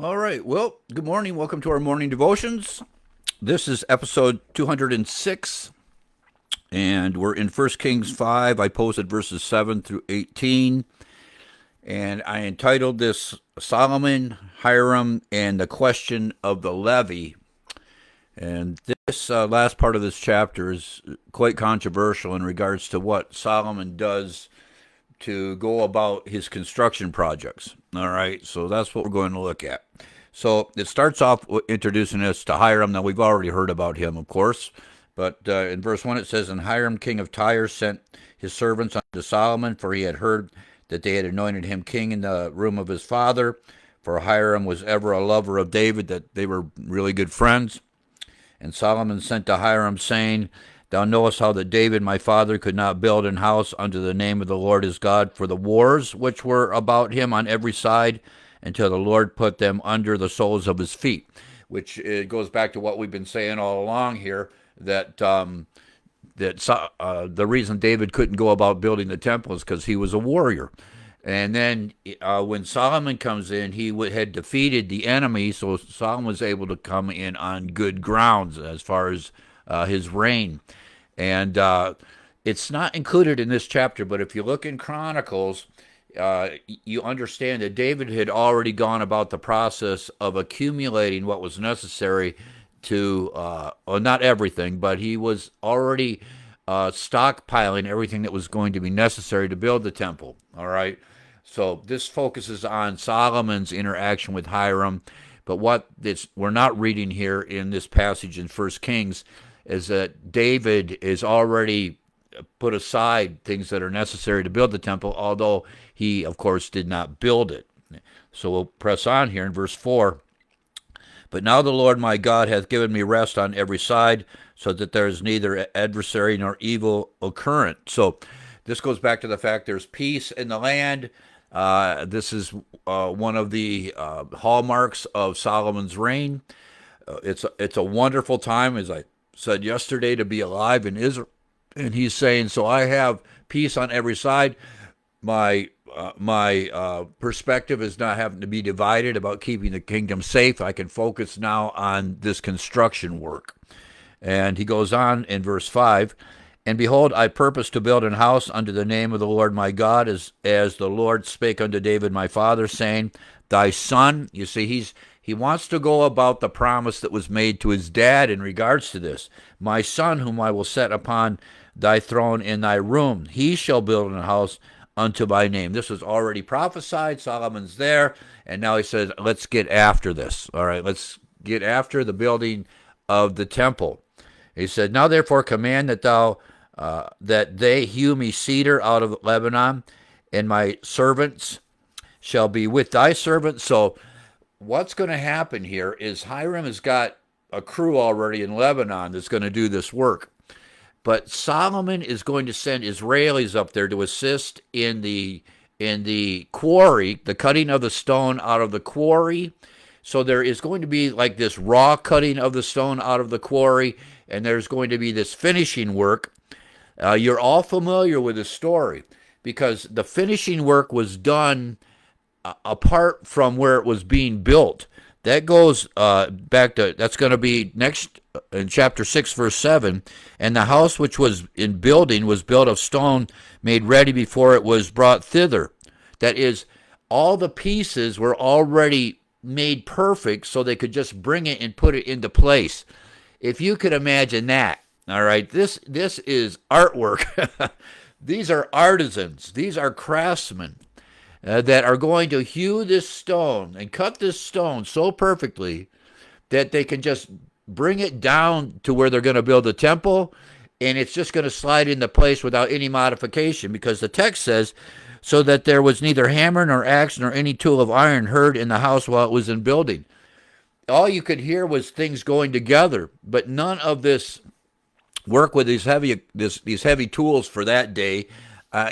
All right. Well, good morning. Welcome to our morning devotions. This is episode 206, and we're in 1 Kings 5. I posted verses 7 through 18, and I entitled this Solomon, Hiram, and the Question of the Levy. And this last part of this chapter is quite controversial in regards to what Solomon does to go about his construction projects. All right, so that's what we're going to look at. So it starts off introducing us to Hiram. Now, we've already heard about him, of course, but in verse 1 it says, And Hiram, king of Tyre, sent his servants unto Solomon, for he had heard that they had anointed him king in the room of his father. For Hiram was ever a lover of David, that they were really good friends. And Solomon sent to Hiram, saying, Thou knowest how that David my father could not build an house unto the name of the Lord his God for the wars which were about him on every side, until the Lord put them under the soles of his feet. Which goes back to what we've been saying all along here, that the reason David couldn't go about building the temple is because he was a warrior. And then when Solomon comes in, he had defeated the enemy, so Solomon was able to come in on good grounds as far as his reign. And it's not included in this chapter, but if you look in Chronicles, you understand that David had already gone about the process of accumulating what was necessary to, well, not everything, but he was already stockpiling everything that was going to be necessary to build the temple. All right. So this focuses on Solomon's interaction with Hiram, but what we're not reading here in this passage in 1 Kings is that David is already put aside things that are necessary to build the temple, although he, of course, did not build it. So we'll press on here in verse 4. But now the Lord my God hath given me rest on every side, so that there is neither adversary nor evil occurrent. So this goes back to the fact there's peace in the land. This is one of the hallmarks of Solomon's reign. It's a wonderful time, as I said yesterday, to be alive in Israel. And he's saying, so I have peace on every side. My perspective is not having to be divided about keeping the kingdom safe. I can focus now on this construction work. And he goes on in verse 5, And behold, I purpose to build an house unto the name of the Lord my God, as the Lord spake unto David my father, saying, Thy son, you see, he wants to go about the promise that was made to his dad in regards to this. My son, whom I will set upon thy throne in thy room, he shall build an house unto my name. This was already prophesied. Solomon's there, and now he says, let's get after this. All right, let's get after the building of the temple. He said, Now therefore command that they hew me cedar out of Lebanon, and my servants shall be with thy servants. So what's going to happen here is Hiram has got a crew already in Lebanon that's going to do this work. But Solomon is going to send Israelis up there to assist in the quarry, the cutting of the stone out of the quarry. So there is going to be like this raw cutting of the stone out of the quarry, and there's going to be this finishing work. You're all familiar with the story because the finishing work was done apart from where it was being built. That goes back to, that's going to be next in chapter 6, verse 7. And the house which was in building was built of stone made ready before it was brought thither. That is, all the pieces were already made perfect so they could just bring it and put it into place. If you could imagine that, all right, this is artwork. These are artisans. These are craftsmen. That are going to hew this stone and cut this stone so perfectly that they can just bring it down to where they're going to build a temple, and it's just going to slide into place without any modification, because the text says, so that there was neither hammer nor axe nor any tool of iron heard in the house while it was in building. All you could hear was things going together, but none of this work with these heavy tools for that day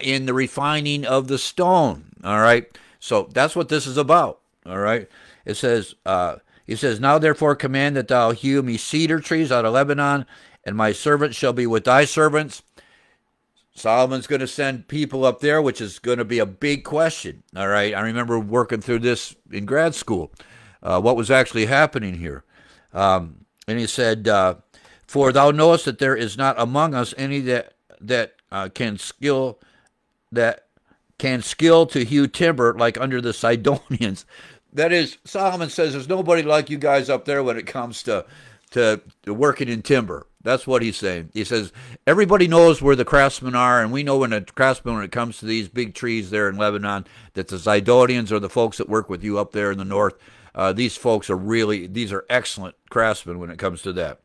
in the refining of the stone. All right, so that's what this is about. All right, it says, now therefore command that thou hew me cedar trees out of Lebanon, and my servants shall be with thy servants. Solomon's going to send people up there, which is going to be a big question. All right, I remember working through this in grad school. what was actually happening here. And he said, "For thou knowest that there is not among us any that that can skill to hew timber like under the Sidonians." That is, Solomon says, there's nobody like you guys up there when it comes to working in timber. That's what he's saying. He says, everybody knows where the craftsmen are, and we know when it comes to these big trees there in Lebanon, that the Zidonians are the folks that work with you up there in the north. These folks these are excellent craftsmen when it comes to that.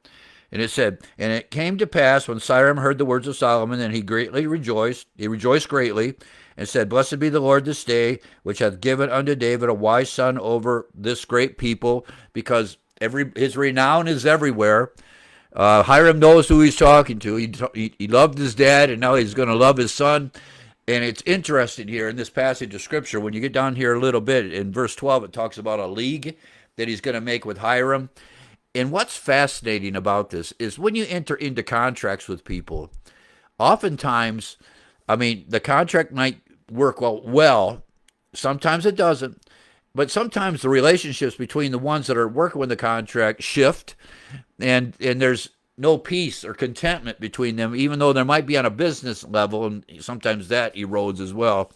And it said, and it came to pass when Hiram heard the words of Solomon, and he greatly rejoiced. He rejoiced greatly, and said, Blessed be the Lord this day, which hath given unto David a wise son over this great people, because his renown is everywhere. Hiram knows who he's talking to. He loved his dad, and now he's going to love his son. And it's interesting here in this passage of Scripture, when you get down here a little bit, in verse 12, it talks about a league that he's going to make with Hiram. And what's fascinating about this is when you enter into contracts with people, oftentimes, I mean, the contract might work well. Sometimes it doesn't. But sometimes the relationships between the ones that are working with the contract shift, and there's no peace or contentment between them, even though there might be on a business level, and sometimes that erodes as well.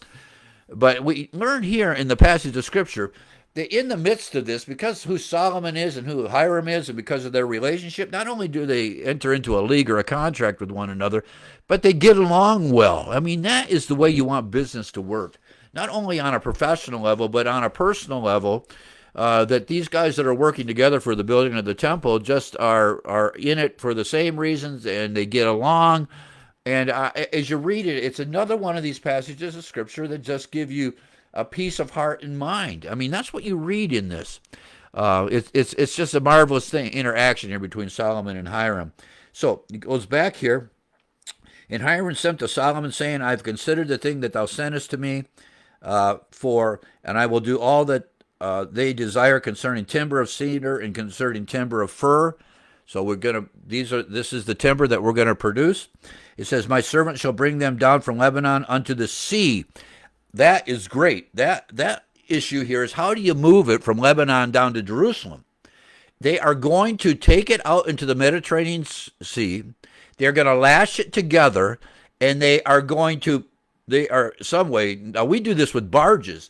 But we learn here in the passage of Scripture that in the midst of this, because who Solomon is and who Hiram is, and because of their relationship, not only do they enter into a league or a contract with one another, but they get along well. I mean, that is the way you want business to work. Not only on a professional level, but on a personal level, that these guys that are working together for the building of the temple just are in it for the same reasons, and they get along. And as you read it, it's another one of these passages of Scripture that just give you a peace of heart and mind. I mean, that's what you read in this. It's just a marvelous interaction here between Solomon and Hiram. So it goes back here. And Hiram sent to Solomon, saying, I've considered the thing that thou sentest to me, and I will do all that they desire concerning timber of cedar and concerning timber of fir. So this is the timber that we're going to produce. It says, my servant shall bring them down from Lebanon unto the sea. That is great. That issue here is, how do you move it from Lebanon down to Jerusalem? They are going to take it out into the Mediterranean Sea. They're going to lash it together, and they are some way. Now, we do this with barges.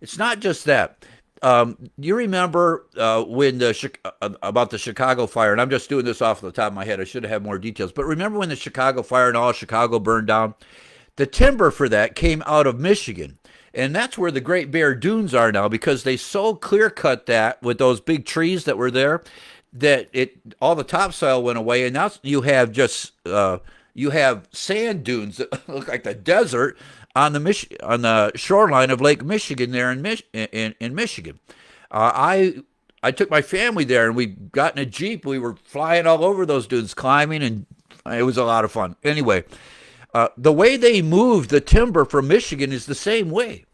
It's not just that. You remember about the Chicago fire, and I'm just doing this off the top of my head. I should have had more details. But remember when the Chicago fire and all Chicago burned down? The timber for that came out of Michigan. And that's where the Great Bear Dunes are now, because they so clear-cut that with those big trees that were there that all the topsoil went away, and now you have sand dunes that look like the desert on the shoreline of Lake Michigan there in Michigan. I took my family there, and we got in a Jeep. We were flying all over those dunes, climbing, and it was a lot of fun. Anyway, the way they moved the timber from Michigan is the same way.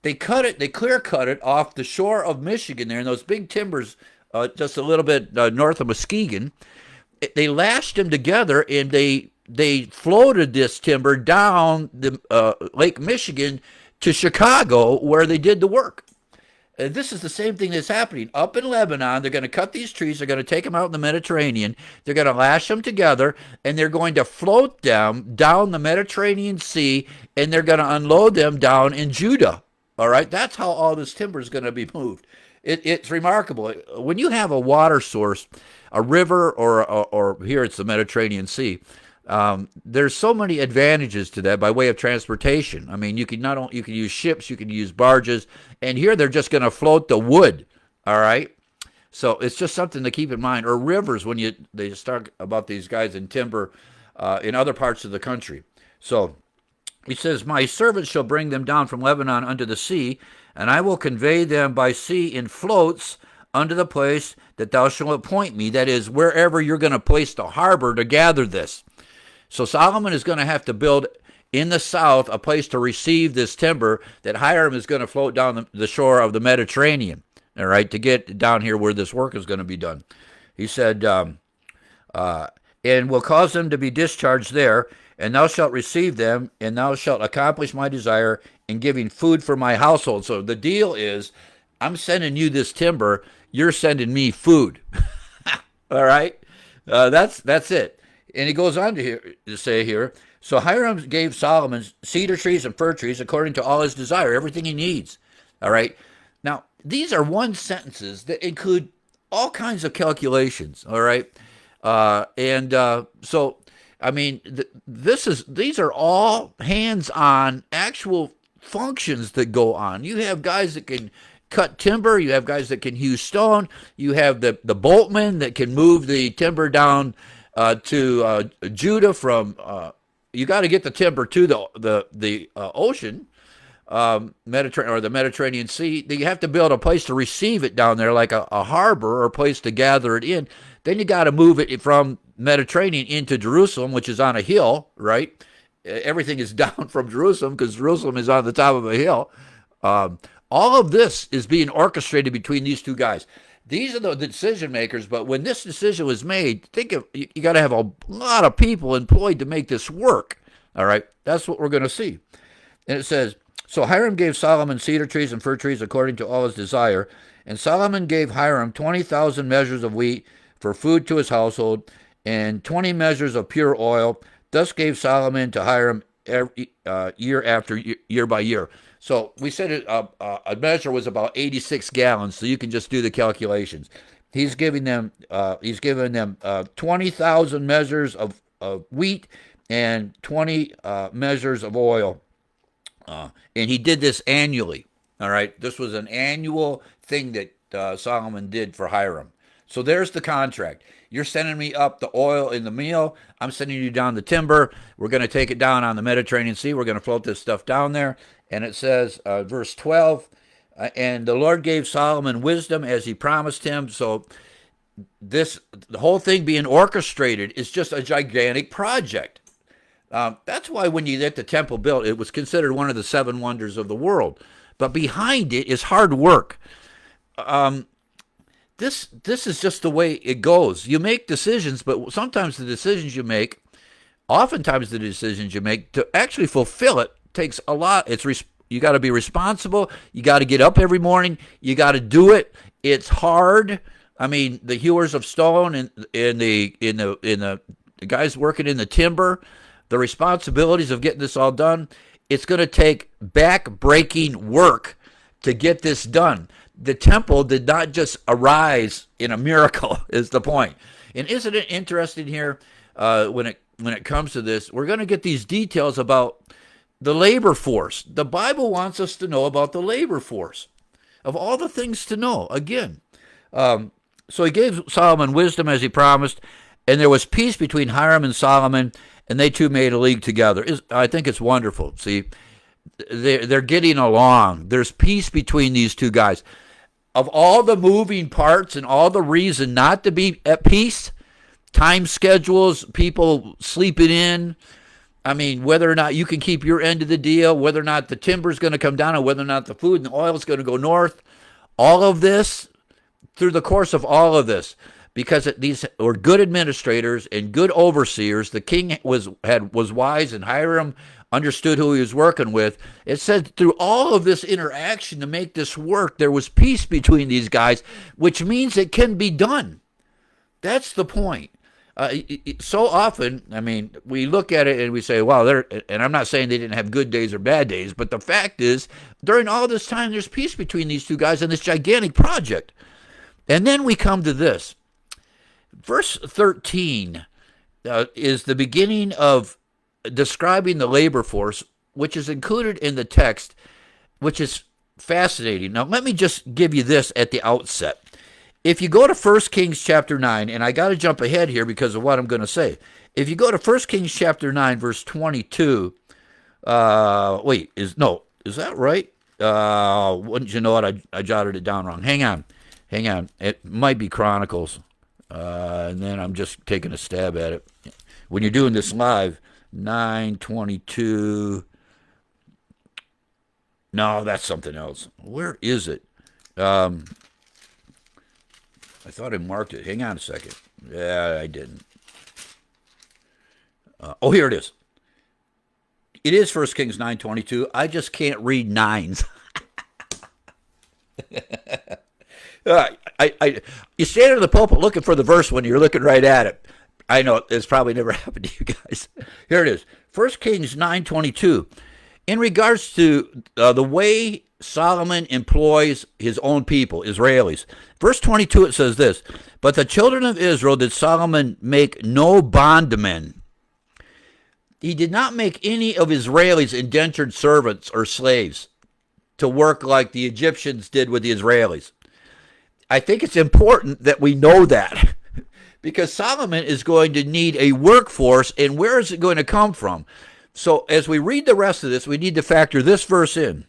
They clear cut it off the shore of Michigan there, and those big timbers just a little bit north of Muskegon. They lashed them together, and they floated this timber down the Lake Michigan to Chicago, where they did the work. This is the same thing that's happening up in Lebanon. They're going to cut these trees. They're going to take them out in the Mediterranean. They're going to lash them together, and they're going to float them down the Mediterranean Sea, and they're going to unload them down in Judah. All right? That's how all this timber is going to be moved. It's remarkable. When you have a water source, a river, or here it's the Mediterranean Sea, there's so many advantages to that by way of transportation. I mean, you can use ships, you can use barges, and here they're just going to float the wood. All right, so it's just something to keep in mind. Or rivers, when they start about these guys in timber in other parts of the country. So he says, my servant shall bring them down from Lebanon unto the sea, and I will convey them by sea in floats unto the place that thou shalt appoint me. That is, wherever you're going to place the harbor to gather this. So Solomon is going to have to build in the south a place to receive this timber that Hiram is going to float down the shore of the Mediterranean, all right, to get down here where this work is going to be done. He said, and will cause them to be discharged there, and thou shalt receive them, and thou shalt accomplish my desire in giving food for my household. So the deal is, I'm sending you this timber. you're sending me food. All right, that's it. And he goes on to say here. So Hiram gave Solomon cedar trees and fir trees according to all his desire, everything he needs. All right. Now these are one sentences that include all kinds of calculations. All right. So I mean, these are all hands-on actual functions that go on. You have guys that can cut timber. You have guys that can hew stone. You have the boltmen that can move the timber down to Judah from. You got to get the timber to the ocean, Mediterranean or the Mediterranean Sea. You have to build a place to receive it down there, like a harbor or a place to gather it in. Then you got to move it from Mediterranean into Jerusalem, which is on a hill, right? Everything is down from Jerusalem because Jerusalem is on the top of a hill. All of this is being orchestrated between these two guys. These are the decision makers, but when this decision was made, think of you got to have a lot of people employed to make this work. All right, that's what we're going to see. And it says, so Hiram gave Solomon cedar trees and fir trees according to all his desire, and Solomon gave Hiram 20,000 measures of wheat for food to his household, and 20 measures of pure oil. Thus gave Solomon to Hiram year after year by year. So we said a measure was about 86 gallons, so you can just do the calculations. He's giving them 20,000 measures of wheat and 20 measures of oil, and he did this annually. All right, this was an annual thing that Solomon did for Hiram. So there's the contract. You're sending me up the oil in the meal. I'm sending you down the timber. We're going to take it down on the Mediterranean Sea. We're going to float this stuff down there. And it says, verse 12, and the Lord gave Solomon wisdom as he promised him. So the whole thing being orchestrated is just a gigantic project. That's why when you get the temple built, it was considered one of the 7 wonders of the world. But behind it is hard work. This is just the way it goes. You make decisions, but sometimes oftentimes the decisions you make to actually fulfill it takes a lot. You got to be responsible. You got to get up every morning. You got to do it. It's hard. I mean, the hewers of stone and the guys working in the timber, the responsibilities of getting this all done. It's going to take back-breaking work to get this done. The temple did not just arise in a miracle, is the point. And isn't it interesting here when it comes to this? We're going to get these details about the labor force. The Bible wants us to know about the labor force, of all the things to know. Again, so he gave Solomon wisdom as he promised, and there was peace between Hiram and Solomon, and they two made a league together. I think it's wonderful. See, they're getting along. There's peace between these two guys. Of all the moving parts and all the reason not to be at peace, time schedules, people sleeping in, I mean, whether or not you can keep your end of the deal, whether or not the timber's going to come down, or whether or not the food and the oil is going to go north, all of this, through the course of all of this, because these were good administrators and good overseers, the king was wise, and Hiram understood who he was working with. It said through all of this interaction to make this work, there was peace between these guys, which means it can be done. That's the point. So often, I mean, we look at it and we say, wow, and I'm not saying they didn't have good days or bad days, but the fact is, during all this time, there's peace between these two guys in this gigantic project. And then we come to this. Verse 13 is the beginning of describing the labor force, which is included in the text, which is fascinating. Now, let me just give you this at the outset. If you go to 1 Kings chapter 9, and I got to jump ahead here because of what I'm going to say. If you go to 1 Kings chapter 9, verse 22, is that right? Wouldn't you know it? I jotted it down wrong. Hang on. It might be Chronicles. And then I'm just taking a stab at it. When you're doing this live, 9:22. No, that's something else. Where is it? I thought I marked it. Hang on a second. Yeah, I didn't. Here it is. It is 1 Kings 9:22. I just can't read nines. Uh, you stand in the pulpit looking for the verse when you're looking right at it. I know it's probably never happened to you guys. Here it is, 1 Kings 9:22. In regards to the way Solomon employs his own people, Israelis. Verse 22, it says this, but the children of Israel did Solomon make no bondmen. He did not make any of Israelis indentured servants or slaves to work like the Egyptians did with the Israelis. I think it's important that we know that because Solomon is going to need a workforce, and where is it going to come from? So as we read the rest of this, we need to factor this verse in.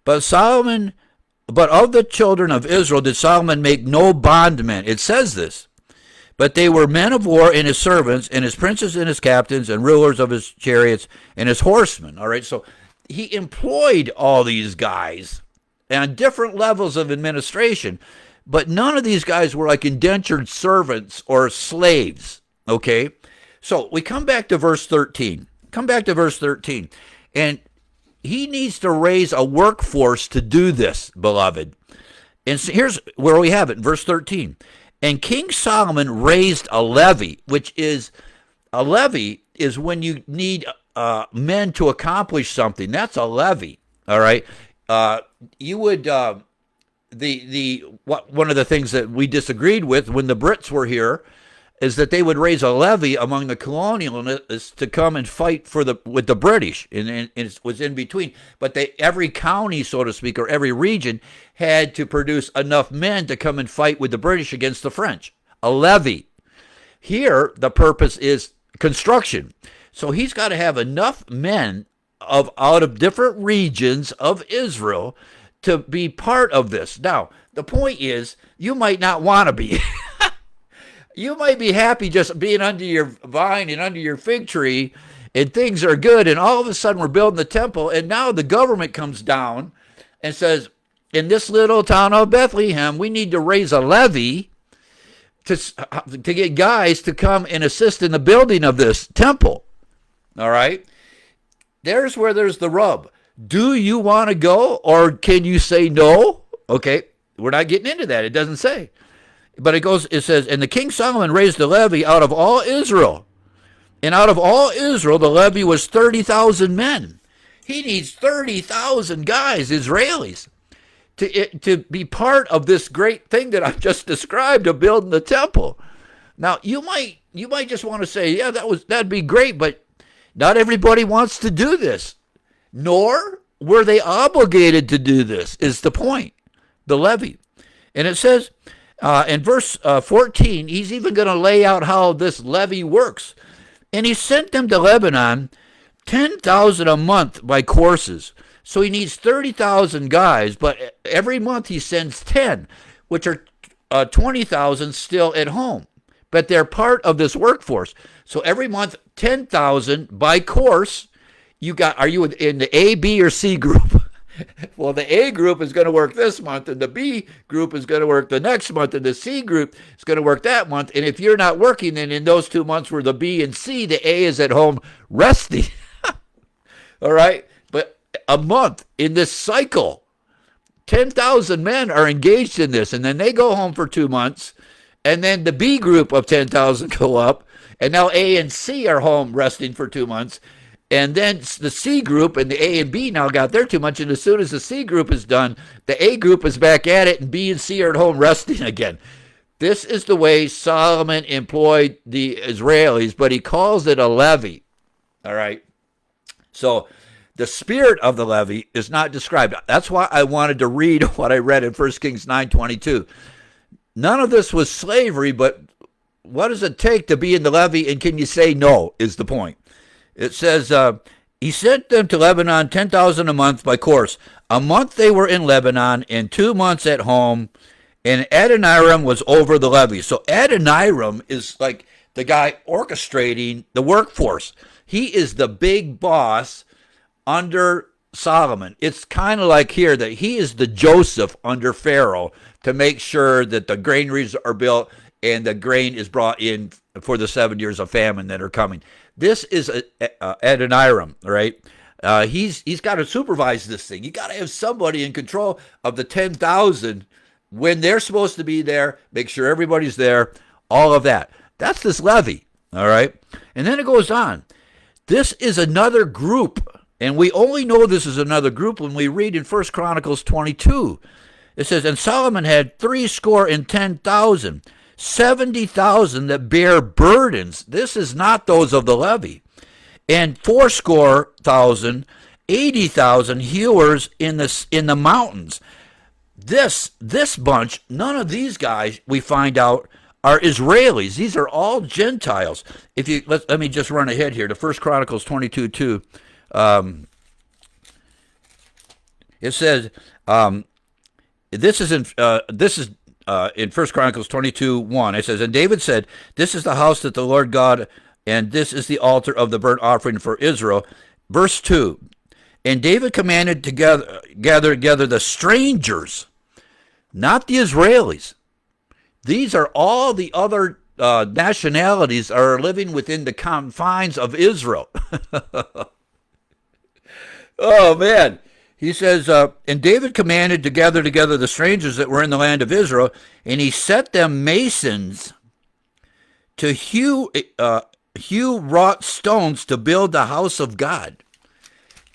But of the children of Israel did Solomon make no bondmen. It says this. But they were men of war and his servants, and his princes and his captains, and rulers of his chariots, and his horsemen. All right, so he employed all these guys on different levels of administration, but none of these guys were like indentured servants or slaves. Okay, so we come back to verse 13. And he needs to raise a workforce to do this, beloved. And so here's where we have it in verse 13. And King Solomon raised a levy, which is a levy is when you need men to accomplish something. That's a levy. All right. You would one of the things that we disagreed with when the Brits were here is that they would raise a levy among the colonialists to come and fight with the British, and it was in between. But every county, so to speak, or every region had to produce enough men to come and fight with the British against the French. A levy. Here, the purpose is construction. So he's got to have enough men out of different regions of Israel to be part of this. Now, the point is, you might not want to be. You might be happy just being under your vine and under your fig tree, and things are good, and all of a sudden we're building the temple, and now the government comes down and says, in this little town of Bethlehem, we need to raise a levy to get guys to come and assist in the building of this temple. All right? There's where there's the rub. Do you want to go, or can you say no? Okay, we're not getting into that. It doesn't say. But it says, and the King Solomon raised a levy out of all Israel. And out of all Israel, the levy was 30,000 men. He needs 30,000 guys, Israelis, to be part of this great thing that I've just described of building the temple. Now, you might just want to say, yeah, that'd be great, but not everybody wants to do this. Nor were they obligated to do this, is the point, the levy. And it says, in verse 14, he's even going to lay out how this levy works. And he sent them to Lebanon, 10,000 a month by courses. So he needs 30,000 guys, but every month he sends 10, which are 20,000 still at home. But they're part of this workforce. So every month, 10,000 by course. Are you in the A, B, or C group? Well, the A group is going to work this month, and the B group is going to work the next month, and the C group is going to work that month. And if you're not working, then in those 2 months where the B and C, the A is at home resting. All right? But a month in this cycle, 10,000 men are engaged in this, and then they go home for 2 months, and then the B group of 10,000 go up, and now A and C are home resting for 2 months. And then the C group and the A and B now got their 2 months. And as soon as the C group is done, the A group is back at it, and B and C are at home resting again. This is the way Solomon employed the Israelis, but he calls it a levy. All right. So the spirit of the levy is not described. That's why I wanted to read what I read in 1 Kings 9:22. None of this was slavery, but what does it take to be in the levy, and can you say no is the point. It says, he sent them to Lebanon, 10,000 a month by course. A month they were in Lebanon, and 2 months at home, and Adoniram was over the levy. So Adoniram is like the guy orchestrating the workforce. He is the big boss under Solomon. It's kind of like here that he is the Joseph under Pharaoh to make sure that the granaries are built and the grain is brought in for the 7 years of famine that are coming. This is Adoniram, right? He's got to supervise this thing. You got to have somebody in control of the 10,000 when they're supposed to be there, make sure everybody's there, all of that. That's this levy, all right? And then it goes on. This is another group, and we only know this is another group when we read in 1 Chronicles 22. It says, and Solomon had 70,000, 70,000 that bear burdens. This is not those of the levy. And 80,000 hewers in the mountains. This bunch, none of these guys we find out are Israelis. These are all Gentiles. If you let me just run ahead here to 1 Chronicles 22:2. It says this is in 1 Chronicles 22:1. It says, and David said, "This is the house that the Lord God, and this is the altar of the burnt offering for Israel." Verse 2. And David commanded to gather together the strangers, not the Israelis. These are all the other nationalities are living within the confines of Israel. Oh, man. He says, and David commanded to gather together the strangers that were in the land of Israel, and he set them masons to hew wrought stones to build the house of God.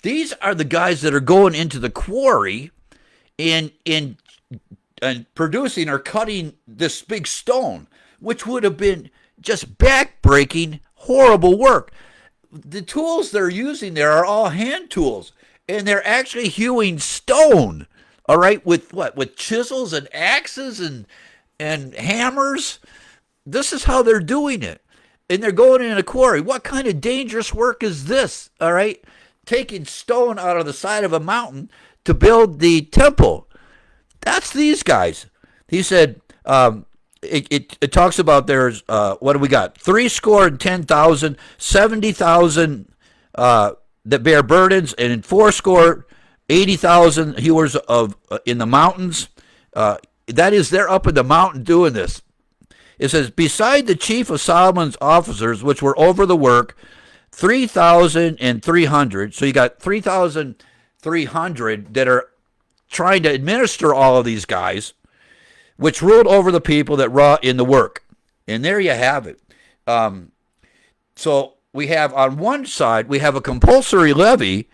These are the guys that are going into the quarry and producing or cutting this big stone, which would have been just back-breaking, horrible work. The tools they're using there are all hand tools, and they're actually hewing stone, all right, with what? With chisels and axes and hammers. This is how they're doing it. And they're going in a quarry. What kind of dangerous work is this, all right? Taking stone out of the side of a mountain to build the temple. That's these guys. He said, it talks about there's, what do we got? 70,000, 70,000 that bear burdens, and in 80,000 hewers in the mountains. That is, they're up in the mountain doing this. It says, beside the chief of Solomon's officers, which were over the work, 3,300. So you got 3,300 that are trying to administer all of these guys, which ruled over the people that wrought in the work. And there you have it. So we have on one side, we have a compulsory levy,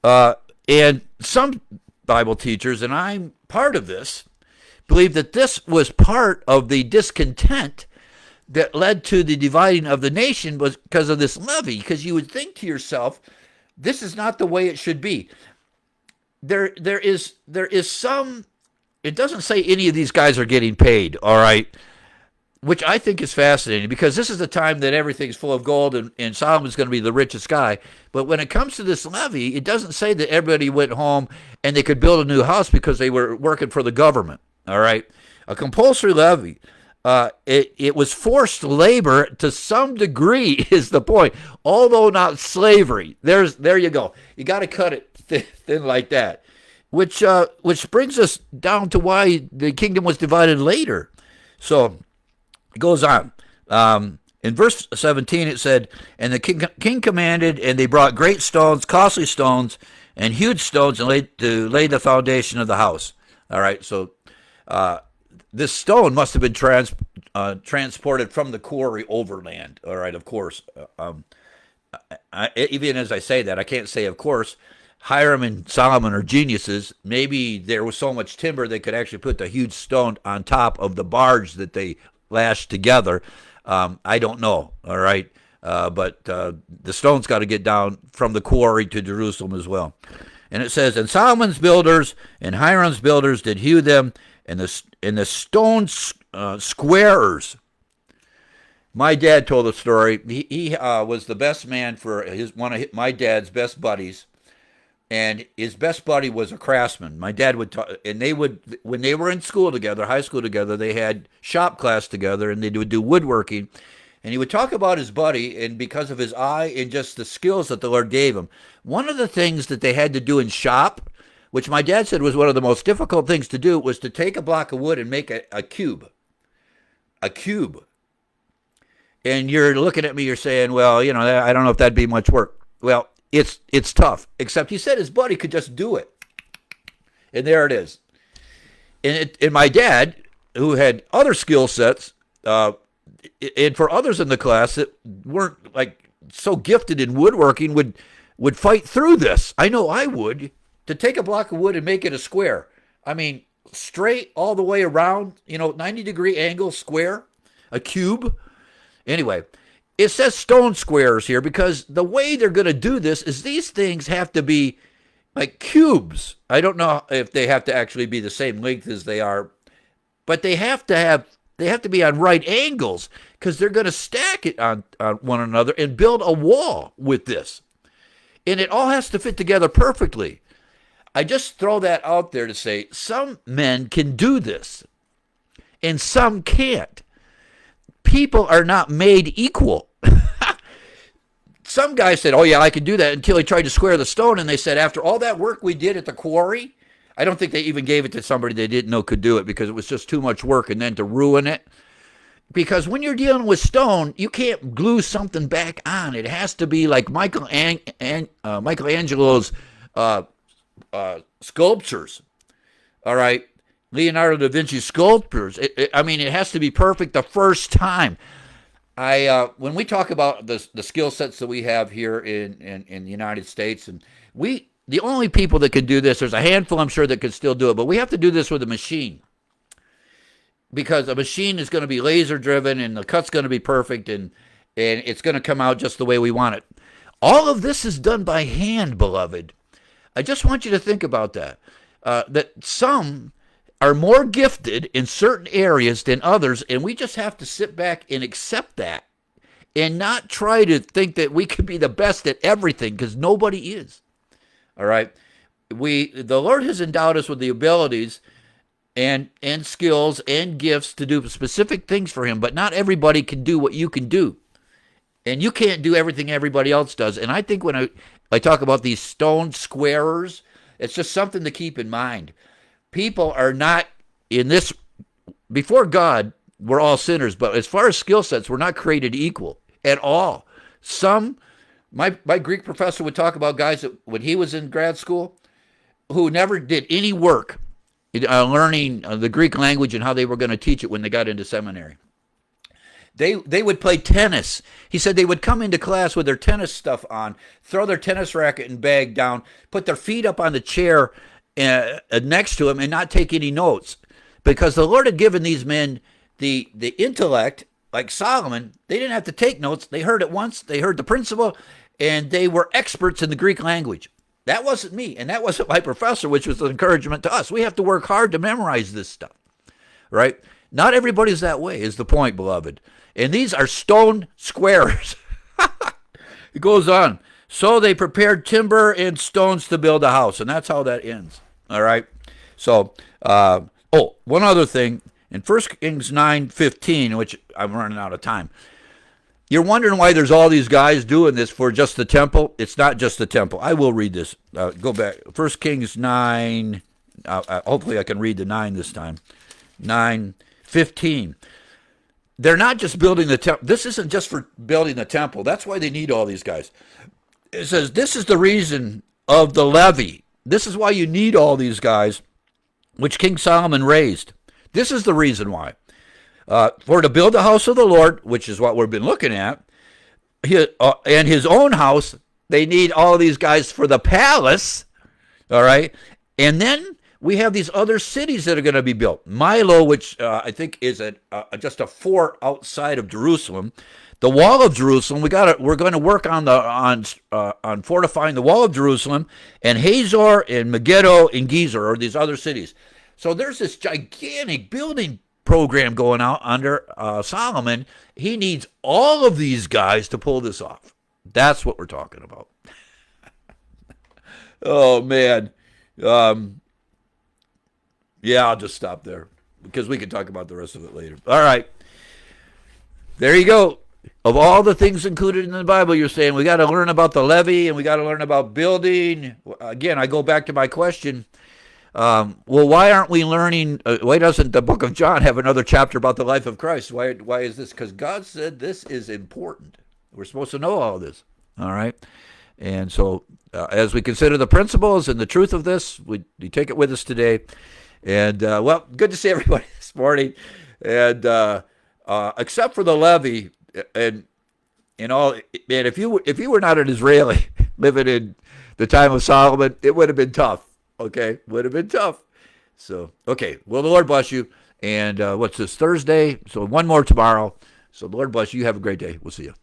and some Bible teachers, and I'm part of this, believe that this was part of the discontent that led to the dividing of the nation was because of this levy. Because you would think to yourself, this is not the way it should be. There is some. It doesn't say any of these guys are getting paid, all right, which I think is fascinating because this is the time that everything's full of gold and Solomon's going to be the richest guy. But when it comes to this levy, it doesn't say that everybody went home and they could build a new house because they were working for the government, all right. A compulsory levy. It was forced labor to some degree is the point, although not slavery. There you go. You got to cut it thin like that, which brings us down to why the kingdom was divided later. So it goes on. In verse 17 it said, and the king commanded, and they brought great stones, costly stones, and huge stones, and lay the foundation of the house. All right, so this stone must have been transported from the quarry overland. All right, of course. Even as I say that, I can't say, of course. Hiram and Solomon are geniuses. Maybe there was so much timber they could actually put the huge stone on top of the barge that they lashed together. I don't know. All right, but the stone's got to get down from the quarry to Jerusalem as well. And it says, and Solomon's builders and Hiram's builders did hew them, and the stone squarers. My dad told the story. He was the best man for one of my dad's best buddies, and his best buddy was a craftsman. My dad would talk, and they would, when they were in school together, high school together, they had shop class together, and they would do woodworking. And he would talk about his buddy, and because of his eye and just the skills that the Lord gave him, one of the things that they had to do in shop, which my dad said was one of the most difficult things to do, was to take a block of wood and make a cube. A cube. And you're looking at me, you're saying, well, you know, I don't know if that'd be much work. Well, it's tough. Except he said his buddy could just do it. And there it is. And my dad, who had other skill sets, and for others in the class that weren't like so gifted in woodworking, would fight through this. I know I would, to take a block of wood and make it a square. I mean, straight all the way around, 90-degree angle square, a cube. Anyway, it says stone squares here because the way they're going to do this is these things have to be like cubes. I don't know if they have to actually be the same length as they are, but they have to be on right angles because they're going to stack it on one another and build a wall with this. And it all has to fit together perfectly. I just throw that out there to say some men can do this and some can't. People are not made equal. Some guy said, oh yeah, I can do that, until he tried to square the stone, and they said after all that work we did at the quarry, I don't think they even gave it to somebody they didn't know could do it because it was just too much work, and then to ruin it. Because when you're dealing with stone, you can't glue something back on. It has to be like Michelangelo's sculptures. All right, Leonardo da Vinci's sculptures. It has to be perfect the first time. When we talk about the skill sets that we have here in the United States, and the only people that can do this, there's a handful I'm sure that could still do it, but we have to do this with a machine. Because a machine is going to be laser driven and the cut's going to be perfect and it's going to come out just the way we want it. All of this is done by hand, beloved. I just want you to think about that. That some are more gifted in certain areas than others, and we just have to sit back and accept that and not try to think that we could be the best at everything, because nobody is. All right? The Lord has endowed us with the abilities and skills and gifts to do specific things for him, but not everybody can do what you can do. And you can't do everything everybody else does. And I think when I talk about these stone squarers, it's just something to keep in mind. People are not in this, before God, we're all sinners, but as far as skill sets, we're not created equal at all. My Greek professor would talk about guys that, when he was in grad school, who never did any work learning the Greek language and how they were going to teach it when they got into seminary. They would play tennis. He said they would come into class with their tennis stuff on, throw their tennis racket and bag down, put their feet up on the chair next to him, and not take any notes. Because the Lord had given these men the intellect, like Solomon. They didn't have to take notes. They heard it once. They heard the principle, and they were experts in the Greek language. That wasn't me, and that wasn't my professor, which was an encouragement to us. We have to work hard to memorize this stuff, right? Not everybody's that way, is the point, beloved. And these are stone squarers. It goes on. So they prepared timber and stones to build a house, and that's how that ends, all right? So, one other thing. In 1 Kings 9:15, which I'm running out of time, you're wondering why there's all these guys doing this for just the temple. It's not just the temple. I will read this. Go back. 1 Kings 9. Hopefully I can read the 9 this time. 9:15. They're not just building the temple. This isn't just for building the temple. That's why they need all these guys. It says this is the reason of the Levy. This is why you need all these guys, which King Solomon raised. This is the reason why. For to build the house of the Lord, which is what we've been looking at, and his own house, they need all these guys for the palace, all right? And then we have these other cities that are going to be built. Milo, which I think is just a fort outside of Jerusalem. The wall of Jerusalem, we're going to work on fortifying the wall of Jerusalem, and Hazor and Megiddo and Gezer, or these other cities. So there's this gigantic building program going out under Solomon. He needs all of these guys to pull this off. That's what we're talking about. Oh, man. Yeah, I'll just stop there because we can talk about the rest of it later. All right. There you go. Of all the things included in the Bible, you're saying we got to learn about the levee and we got to learn about building. Again, I go back to my question. Well, why aren't we learning? Why doesn't the book of John have another chapter about the life of Christ? Why is this? Because God said this is important. We're supposed to know all this. All right. And so as we consider the principles and the truth of this, we take it with us today. And, well, good to see everybody this morning. And except for the Levy, and all, man, if you were not an Israeli living in the time of Solomon, it would have been tough. Okay, would have been tough. So, okay, well, the Lord bless you. And what's this, Thursday? So one more tomorrow. So the Lord bless you. Have a great day. We'll see you.